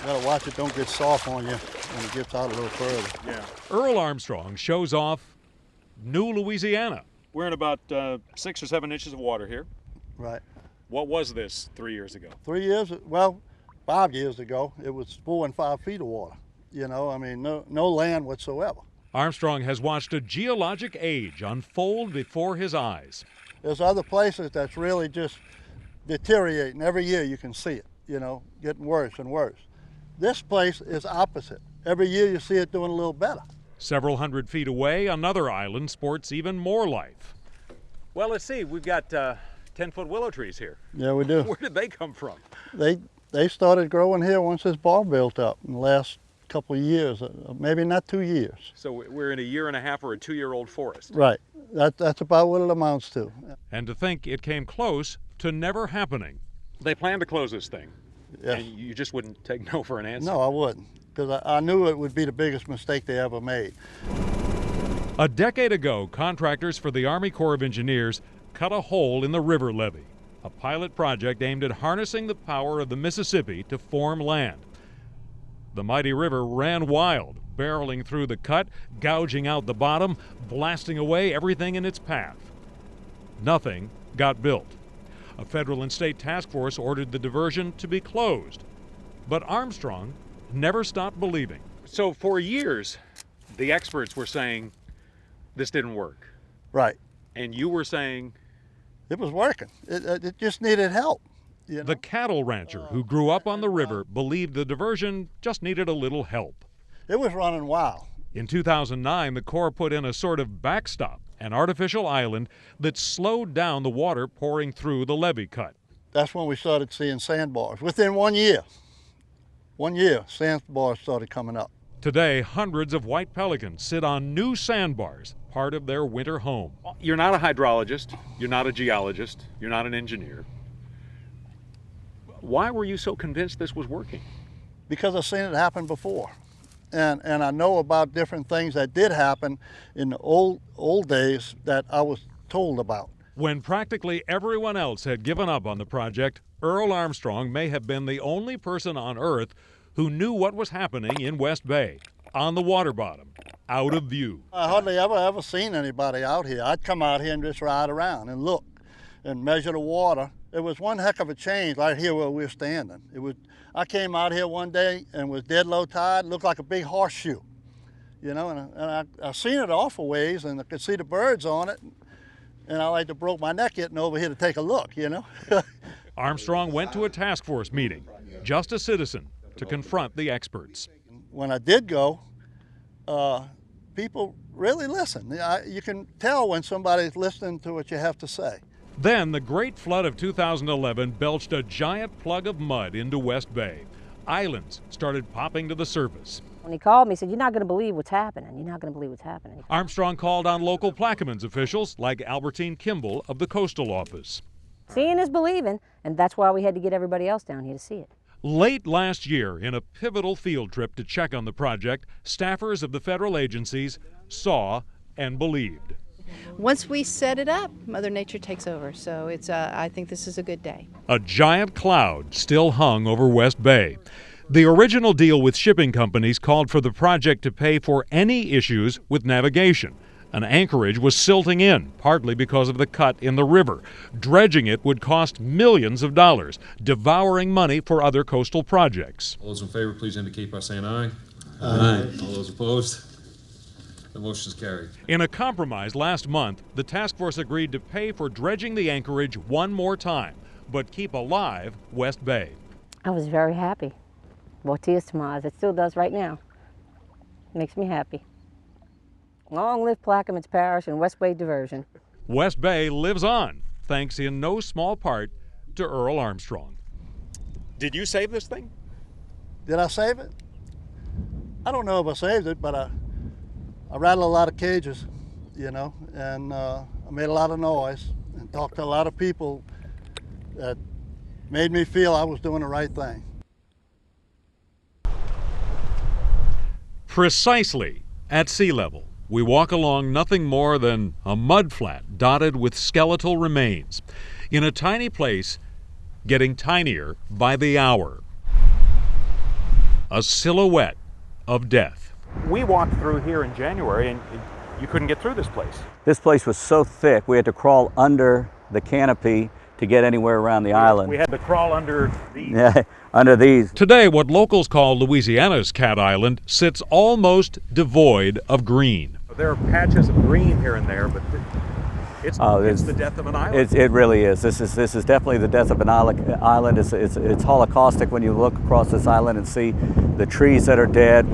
You gotta watch it don't get soft on you when it gets out a little further. Yeah. Earl Armstrong shows off New Louisiana. We're in about 6 or 7 inches of water here. Right. What was this 3 years ago? 3 years, well, 5 years ago, it was 4 and 5 feet of water. You know, I mean, no land whatsoever. Armstrong has watched a geologic age unfold before his eyes. There's other places that's really just deteriorating. Every year you can see it, you know, getting worse and worse. This place is opposite. Every year you see it doing a little better. Several hundred feet away, another island sports even more life. Well, let's see. We've got 10-foot willow trees here. Yeah, we do. Where did they come from? They started growing here once this bar built up in the last couple of years, maybe not 2 years. So we're in a 1.5 year or a 2-year-old forest. Right. That's about what it amounts to. And to think it came close to never happening. They plan to close this thing. Yes. And you just wouldn't take no for an answer. No, I wouldn't, because I knew it would be the biggest mistake they ever made. A decade ago, contractors for the Army Corps of Engineers cut a hole in the river levee, a pilot project aimed at harnessing the power of the Mississippi to form land. The mighty river ran wild, barreling through the cut, gouging out the bottom, blasting away everything in its path. Nothing got built. A federal and state task force ordered the diversion to be closed. But Armstrong never stopped believing. So for years, the experts were saying this didn't work. Right. And you were saying it was working. It just needed help. You know? The cattle rancher who grew up on the river believed the diversion just needed a little help. It was running wild. In 2009, the Corps put in a sort of backstop, an artificial island that slowed down the water pouring through the levee cut. That's when we started seeing sandbars. Within 1 year. 1 year, sandbars started coming up. Today, hundreds of white pelicans sit on new sandbars, part of their winter home. You're not a hydrologist, you're not a geologist, you're not an engineer. Why were you so convinced this was working? Because I've seen it happen before. And I know about different things that did happen in the old days that I was told about. When practically everyone else had given up on the project, Earl Armstrong may have been the only person on Earth who knew what was happening in West Bay, on the water bottom, out of view. I hardly ever seen anybody out here. I'd come out here and just ride around and look and measure the water. It was one heck of a change right here where we're standing. I came out here one day and was dead low tide, looked like a big horseshoe, you know, and I seen it off a ways and I could see the birds on it, and I like to broke my neck getting over here to take a look, you know. Armstrong went to a task force meeting, just a citizen, to confront the experts. When I did go, people really listen. You can tell when somebody's listening to what you have to say. Then the great flood of 2011 belched a giant plug of mud into West Bay. Islands started popping to the surface. When he called me, he said, "You're not going to believe what's happening. You're not going to believe what's happening." Armstrong called on local Plaquemines officials like Albertine Kimball of the Coastal Office. Seeing is believing, and that's why we had to get everybody else down here to see it. Late last year, in a pivotal field trip to check on the project, staffers of the federal agencies saw and believed. Once we set it up, Mother Nature takes over, so I think this is a good day. A giant cloud still hung over West Bay. The original deal with shipping companies called for the project to pay for any issues with navigation. An anchorage was silting in, partly because of the cut in the river. Dredging it would cost millions of dollars, devouring money for other coastal projects. All those in favor, please indicate by saying aye. Aye. All those opposed? The motion is carried. In a compromise last month, the task force agreed to pay for dredging the anchorage one more time, but keep alive West Bay. I was very happy. Brought tears to my eyes. It still does right now. Makes me happy. Long live Plaquemines Parish and West Bay Diversion. West Bay lives on, thanks in no small part to Earl Armstrong. Did you save this thing? Did I save it? I don't know if I saved it, but I rattled a lot of cages, you know, and I made a lot of noise and talked to a lot of people that made me feel I was doing the right thing. Precisely at sea level, we walk along nothing more than a mudflat dotted with skeletal remains, in a tiny place getting tinier by the hour. a silhouette of death. We walked through here in January and you couldn't get through this place. This place was so thick, we had to crawl under the canopy to get anywhere around the island. We had to crawl under these. Yeah, under these. Today, what locals call Louisiana's Cat Island sits almost devoid of green. There are patches of green here and there, but it's the death of an island. It really is. This is definitely the death of an island. It's holocaustic when you look across this island and see the trees that are dead.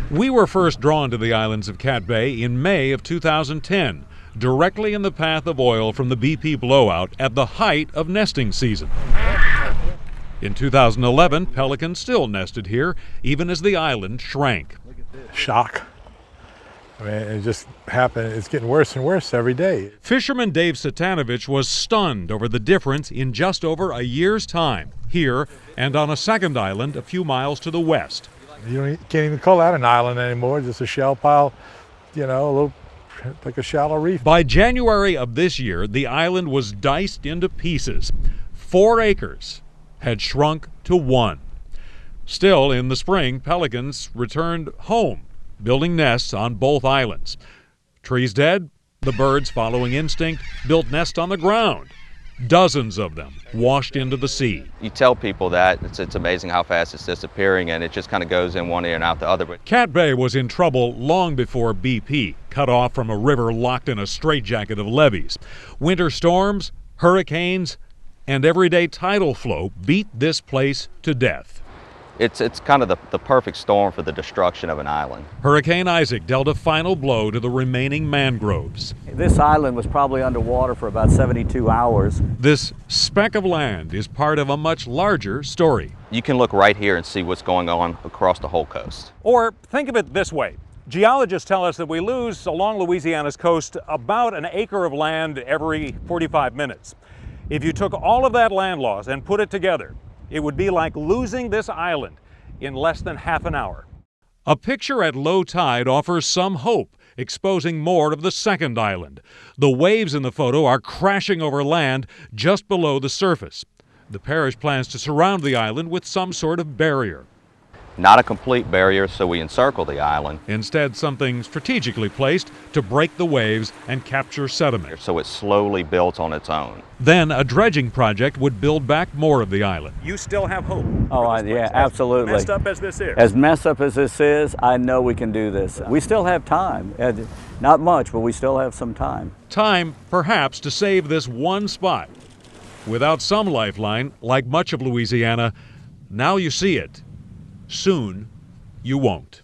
We were first drawn to the islands of Cat Bay in May of 2010, directly in the path of oil from the BP blowout at the height of nesting season. In 2011, pelicans still nested here, even as the island shrank. Shock. I mean, it just happened. It's getting worse and worse every day. Fisherman Dave Satanovich was stunned over the difference in just over a year's time, here and on a second island a few miles to the west. You can't even call that an island anymore, just a shell pile, you know, a little like a shallow reef. By January of this year, the island was diced into pieces. 4 acres had shrunk to 1. Still, in the spring, pelicans returned home, building nests on both islands. Trees dead, the birds, following instinct, built nests on the ground. Dozens of them washed into the sea. You tell people that, it's amazing how fast it's disappearing, and it just kind of goes in one ear and out the other. But Cat Bay was in trouble long before BP, cut off from a river locked in a straitjacket of levees. Winter storms, hurricanes, and everyday tidal flow beat this place to death. it's kind of the perfect storm for the destruction of an island. Hurricane Isaac dealt a final blow to the remaining mangroves. This island was probably underwater for about 72 hours. This speck of land is part of a much larger story. You can look right here and see what's going on across the whole coast. Or think of it this way. Geologists tell us that we lose along Louisiana's coast about an acre of land every 45 minutes. If you took all of that land loss and put it together, it would be like losing this island in less than half an hour. A picture at low tide offers some hope, exposing more of the second island. The waves in the photo are crashing over land just below the surface. The parish plans to surround the island with some sort of barrier. Not a complete barrier, so we encircle the island. Instead, something strategically placed to break the waves and capture sediment. So it slowly builds on its own. Then a dredging project would build back more of the island. You still have hope. Oh, yeah, absolutely. As messed up as this is. As messed up as this is, I know we can do this. We still have time. Not much, but we still have some time. Time, perhaps, to save this one spot. Without some lifeline, like much of Louisiana, now you see it. Soon, you won't.